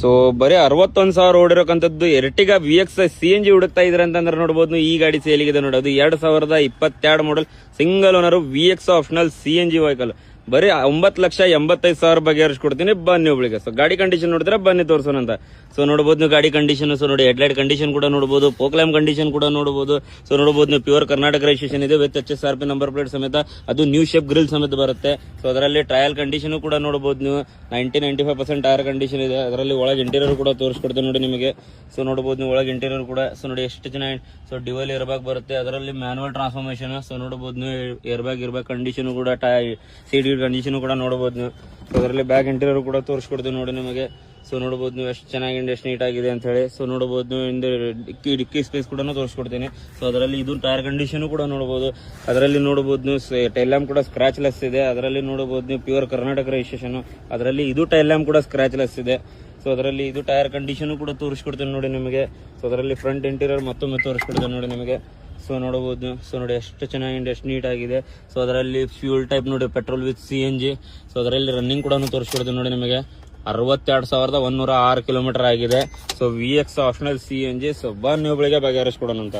So ಬರೀ 61,000 ಓಡಿರೋಕಂತದ್ದು Ertiga VX CNG ಹುಡುಕ್ತಾ ಇದ್ರೆ ಅಂತಂದ್ರೆ ನೋಡಬಹುದು ಈ ಗಾಡಿ ಸೇಲಿಗಿದೆ ನೋಡಿ. ಅದು 2022 model single owner VX optional CNG vehicle. ಬರೀ 9,85,000 ಬಗೆಹರಿಸ್ಕೊಡ್ತೀನಿ ಬನ್ನಿ ಒಬ್ಳಿಗೆ. ಸೊ ಗಾಡಿ ಕಂಡೀಷನ್ ನೋಡಿದ್ರೆ ಬನ್ನಿ ತೋರ್ಸೋಣ ಅಂತ. ಸೊ ನೋಡಬಹುದು ನೀವು ಗಾಡಿ ಕಂಡೀಷನ್. ಸೊ ನೋಡಿ ಹೆಡ್ಲೈಟ್ ಕಂಡೀಷನ್ ಕೂಡ ನೋಡಬಹುದು, ಪೋಕ್ಲೈಮ್ ಕಂಡೀಷನ್ ಕೂಡ ನೋಡಬಹುದು. ಸೊ ನೋಡಬಹುದು ನೀವು ಪ್ಯೂರ್ ಕರ್ನಾಟಕ ರಿಜಿಸ್ಟ್ರೇಷನ್ ಇದೆ ವಿತ್ HSRP ನಂಬರ್ ಪ್ಲೇಟ್ ಸಮೇತ. ಅದು ನ್ಯೂ ಶೇಪ್ ಗ್ರಿಲ್ ಸಮೇತ ಬರುತ್ತೆ. ಸೊ ಅದರಲ್ಲಿ ಟ್ರಯಲ್ ಕಂಡೀಷನ್ ಕೂಡ ನೋಡಬಹುದು ನೀವು. 95% ಟೈರ್ ಕಂಡೀಷನ್ ಇದೆ. ಅದರಲ್ಲಿ ಒಳಗೆ ಇಂಟೀರಿಯರ್ ಕೂಡ ತೋರಿಸ್ಕೊಡ್ತೇನೆ ನೋಡಿ ನಿಮಗೆ. ಸೊ ನೋಡಬಹುದು ನೀವು ಒಳಗೆ ಇಂಟೀರಿಯರ್ ಕೂಡ. ಸೊ ನೋಡಿ ಎಷ್ಟು ಚೆನ್ನಾಗಿ. ಸೊ ಡ್ಯುಯಲ್ ಏರ್ ಬ್ಯಾಗ್ ಬರುತ್ತೆ. ಅದರಲ್ಲಿ ಮ್ಯಾನುವಲ್ ಟ್ರಾನ್ಸ್ಫಾರ್ಮೇಶನ್. ಸೊ ನೋಡಬಹುದು ನೀವು ಏರ್ ಬ್ಯಾಗ್ ಕಂಡೀಷನ್ ಕೂಡ CD ಕಂಡೀಷನ್ ಕೂಡ ನೋಡಬಹುದು ನೀವು. ಸೊ ಅದರಲ್ಲಿ ಬ್ಯಾಗ್ ಇಂಟೀರಿಯರ್ ಕೂಡ ತೋರಿಸ್ಕೊಡ್ತೀವಿ ನೋಡಿ ನಿಮಗೆ. ಸೊ ನೋಡಬಹುದು ನೀವು ಎಷ್ಟು ಚೆನ್ನಾಗಿ ಎಷ್ಟು ನೀಟ್ ಆಗಿದೆ ಅಂತ ಹೇಳಿ. ಸೊ ನೋಡಬಹುದು ನೀವು ಹಿಂದೆ ಡಿಕ್ಕಿ ಸ್ಪೇಸ್ ಕೂಡ ತೋರಿಸ್ಕೊಡ್ತೀನಿ. ಸೊ ಅದರಲ್ಲಿ ಇದು ಟೈರ್ ಕಂಡೀಷನ್ ಕೂಡ ನೋಡಬಹುದು. ಅದರಲ್ಲಿ ನೋಡಬಹುದು ನೀವು ಟೈಲ್ ಲ್ಯಾಂಪ್ ಕೂಡ ಸ್ಕ್ರಾಚ್ ಲೆಸ್ ಇದೆ. ಅದರಲ್ಲಿ ನೋಡಬಹುದು ನೀವು ಪ್ಯೂರ್ ಕರ್ನಾಟಕ ರಿಜಿಸ್ಟ್ರೇಷನ್. ಅದರಲ್ಲಿ ಇದು ಟೈಲ್ ಲ್ಯಾಂಪ್ ಕೂಡ ಸ್ಕ್ರಾಚ್ ಲೆಸ್ ಇದೆ. ಸೊ ಅದರಲ್ಲಿ ಇದು ಟೈರ್ ಕಂಡೀಷನ್ ಕೂಡ ತೋರಿಸ್ಕೊಡ್ತೀನಿ ನೋಡಿ ನಿಮಗೆ. ಸೊ ಅದರಲ್ಲಿ ಫ್ರಂಟ್ ಇಂಟೀರಿಯರ್ ಮತ್ತೊಮ್ಮೆ ತೋರಿಸ್ಕೊಡ್ತೀನಿ ನೋಡಿ ನಿಮಗೆ. ಸೊ ನೋಡಬಹುದು. ಸೊ ನೋಡಿ ಎಷ್ಟು ಚೆನ್ನಾಗಿ ಎಷ್ಟು ನೀಟ್ ಆಗಿದೆ. ಸೊ ಅದರಲ್ಲಿ ಫ್ಯೂಲ್ ಟೈಪ್ ನೋಡಿ ಪೆಟ್ರೋಲ್ ವಿತ್ CNG. ಸೊ ಅದರಲ್ಲಿ ರನ್ನಿಂಗ್ ಕೂಡ ತೋರಿಸ್ಕೊಡ್ತೀನಿ ನೋಡಿ ನಿಮಗೆ. 62,106 ಕಿಲೋಮೀಟರ್ ಆಗಿದೆ. So VX optional CNG. So ಬನ್ನಿ ಒಬ್ಬಳಿಗೆ ಬಗೆಹರಿಸ್ಕೊಡೋಣ ಅಂತ.